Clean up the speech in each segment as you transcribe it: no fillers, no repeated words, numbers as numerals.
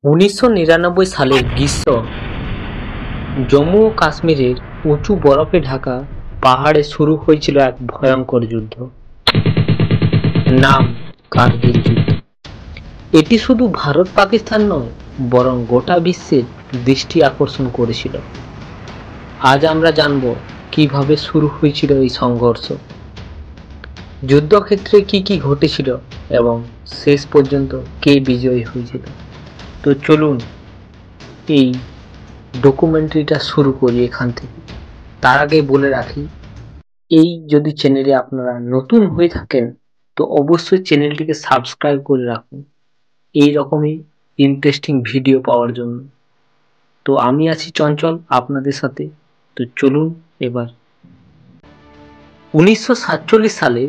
1999 সালের গ্রীষ্ম জম্মু ও কাশ্মীরের উঁচু বরফে ঢাকা পাহাড়ে শুরু হয়েছিল এক ভয়ঙ্কর যুদ্ধ, নাম কার্গিল যুদ্ধ। এটি শুধু ভারত পাকিস্তান নয়, বরং গোটা বিশ্বের দৃষ্টি আকর্ষণ করেছিল। আজ আমরা জানব কিভাবে শুরু হয়েছিল এই সংঘর্ষ, যুদ্ধক্ষেত্রে কি কি ঘটেছিল এবং শেষ পর্যন্ত কে বিজয়ী হয়েছিল। তো চলুন এই ডকুমেন্টারিটা শুরু করি এখান থেকে। তার আগে বলে রাখি, এই যদি চ্যানেলে আপনারা নতুন হয়ে থাকেন তো অবশ্যই চ্যানেলটিকে সাবস্ক্রাইব করে রাখুন এই রকমই ইন্টারেস্টিং ভিডিও পাওয়ার জন্য। তো আমি আছি চঞ্চল আপনাদের সাথে। তো চলুন এবার 1947 সালে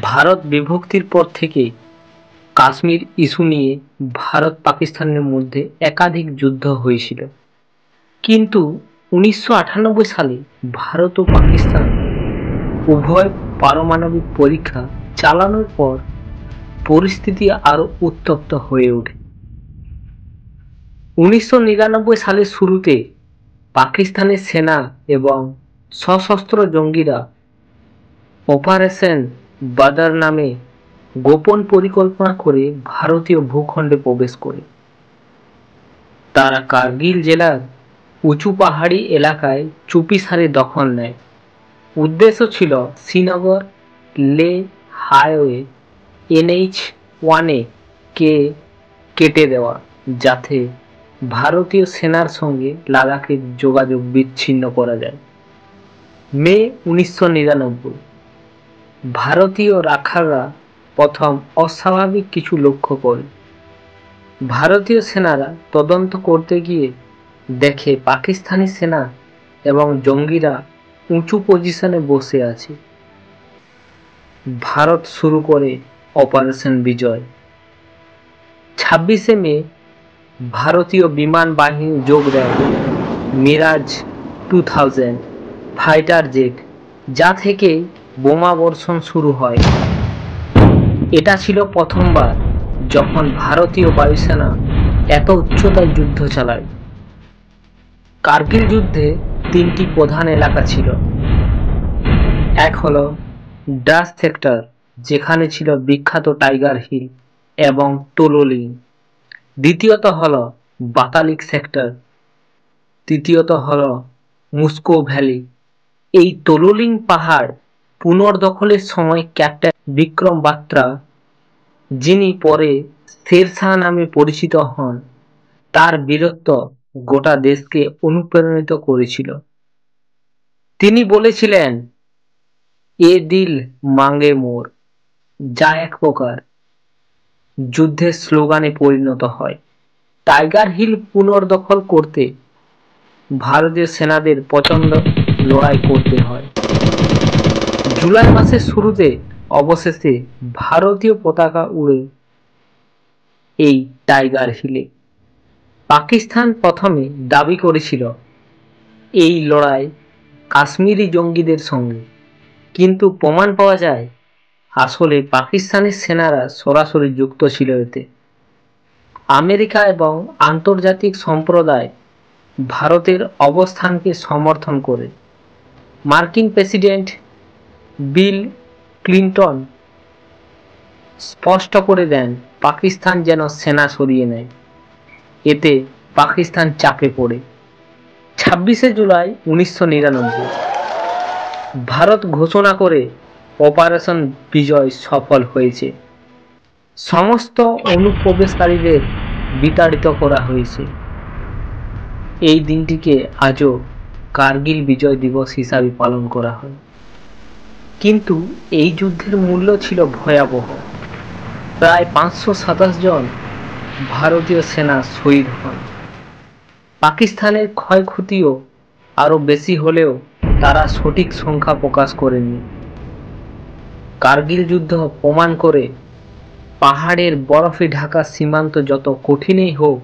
ভারত বিভক্তির পর থেকে কাশ্মীর ইস্যু নিয়ে ভারত পাকিস্তানের মধ্যে একাধিক যুদ্ধ হয়েছিল, কিন্তু 1998 সালে ভারত ও পাকিস্তান উভয় পারমাণবিক পরীক্ষা চালানোর পর পরিস্থিতি আরো উত্তপ্ত হয়ে ওঠে। 1999 সালের শুরুতে পাকিস্তানের সেনা এবং সশস্ত্র জঙ্গিরা অপারেশন বাদর নামে গোপন পরিকল্পনা করে ভারতীয় ভূখণ্ডে প্রবেশ করে। তারা কার্গিল জেলার উঁচু পাহাড়ি এলাকায় চুপিসারে দখল নেয়। উদ্দেশ্য ছিল শ্রীনগর লে হাইওয়ে NH-1 কে কেটে দেওয়া, যাতে ভারতীয় সেনার সঙ্গে লাদাখের যোগাযোগ বিচ্ছিন্ন করা যায়। মে 1999 ভারতীয় রাখালরা প্রথম অস্বাভাবিক কিছু লক্ষ্য করে। ভারতীয় সেনারা তদন্ত করতে গিয়ে দেখে পাকিস্তানি সেনা এবং জঙ্গিরা উঁচু পজিশনে বসে আছে। ভারত শুরু করে অপারেশন বিজয়। 26 মে ভারতীয় বিমান বাহিনী যোগ দেয় মিরাজ 2000 ফাইটার জেট, যা থেকে বোমা বর্ষণ শুরু হয়। এটা ছিল প্রথমবার যখন ভারতীয় বায়ুসেনা এত উচ্চতায় যুদ্ধ চালায়। কার্গিল যুদ্ধে তিনটি প্রধান এলাকা ছিল। এক হলো ড্রাস সেক্টর, যেখানে ছিল বিখ্যাত টাইগার হিল এবং তোলোলিং। দ্বিতীয়ত হলো বাতালিক সেক্টর। তৃতীয়ত হলো মুস্কো ভ্যালি। এই তোলোলিং পাহাড় পুনর্দখলের সময় ক্যাপ্টেন বিক্রম বাত্রা, যিনি পরে শেরশাহ নামে পরিচিত হন, তার বীরত্ব গোটা দেশকে অনুপ্রাণিত করেছিল। তিনি বলেছিলেন, এ দিল মাঙ্গে মোর, যা এক প্রকার যুদ্ধের স্লোগানে পরিণত হয়। টাইগার হিল পুনর্দখল করতে ভারতীয় সেনাদের প্রচণ্ড লড়াই করতে হয়। জুলাই মাসের শুরুতে অবশেষে ভারতীয় পতাকা উড়ে এই টাইগার হিলে। পাকিস্তান প্রথমে দাবি করেছিল এই লড়াই কাশ্মীরি জঙ্গিদের সঙ্গে, কিন্তু প্রমাণ পাওয়া যায় আসলে পাকিস্তানের সেনারা সরাসরি যুক্ত ছিল এতে। আমেরিকা এবং আন্তর্জাতিক সম্প্রদায় ভারতের অবস্থানকে সমর্থন করে। মার্কিন প্রেসিডেন্ট বিল ক্লিন্টন স্পষ্ট করে দেন পাকিস্তান যেন সেনা সরিয়ে নেয়। এতে পাকিস্তান চাপে পড়ে। 26 জুলাই 1999 ভারত ঘোষণা করে অপারেশন বিজয় সফল হয়েছে। সমস্ত অনুপ্রবেশকারীদের বিতাড়িত করা হয়েছে। এই দিনটিকে আজও কার্গিল বিজয় দিবস হিসাবে পালন করা হয়। কিন্তু এই যুদ্ধের মূল্য ছিল ভয়াবহ। প্রায় 527 জন ভারতীয় সেনা শহীদ হন। পাকিস্তানের ক্ষয়ক্ষতিও আরো বেশি হলেও তারা সঠিক সংখ্যা প্রকাশ করেনি। কার্গিল যুদ্ধ প্রমাণ করে পাহাড়ের বরফে ঢাকা সীমান্ত যত কঠিনই হোক,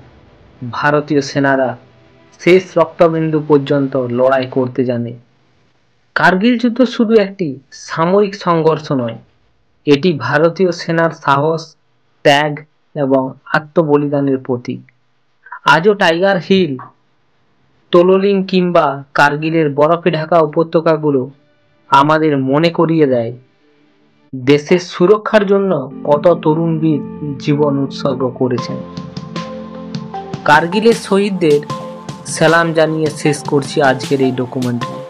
ভারতীয় সেনারা শেষ রক্তবিন্দু পর্যন্ত লড়াই করতে জানে। কার্গিল যুদ্ধ শুধু একটি সামরিক সংঘর্ষ নয়, এটি ভারতীয় সেনার সাহস, ত্যাগ এবং আত্মবলিদানের প্রতীক। আজও টাইগার হিল, তোলোলিং কিংবা কার্গিলের বরফে ঢাকা উপত্যকাগুলো আমাদের মনে করিয়ে দেয় দেশের সুরক্ষার জন্য কত তরুণ বীর জীবন উৎসর্গ করেছেন। কার্গিলের শহীদদের সালাম জানিয়ে শেষ করছি আজকের এই ডকুমেন্টারি।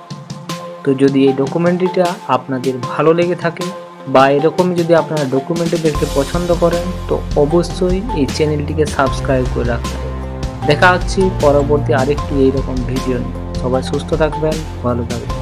তো যদি এই ডকুমেন্টারিটা আপনাদের ভালো লেগে থাকে বা এরকমই যদি আপনারা ডকুমেন্টারি দেখতে পছন্দ করেন, তো অবশ্যই এই চ্যানেলটিকে সাবস্ক্রাইব করে রাখবেন। দেখা হচ্ছে পরবর্তী আরেকটি এইরকম ভিডিও নিয়ে। সবাই সুস্থ থাকবেন, ভালো থাকবেন।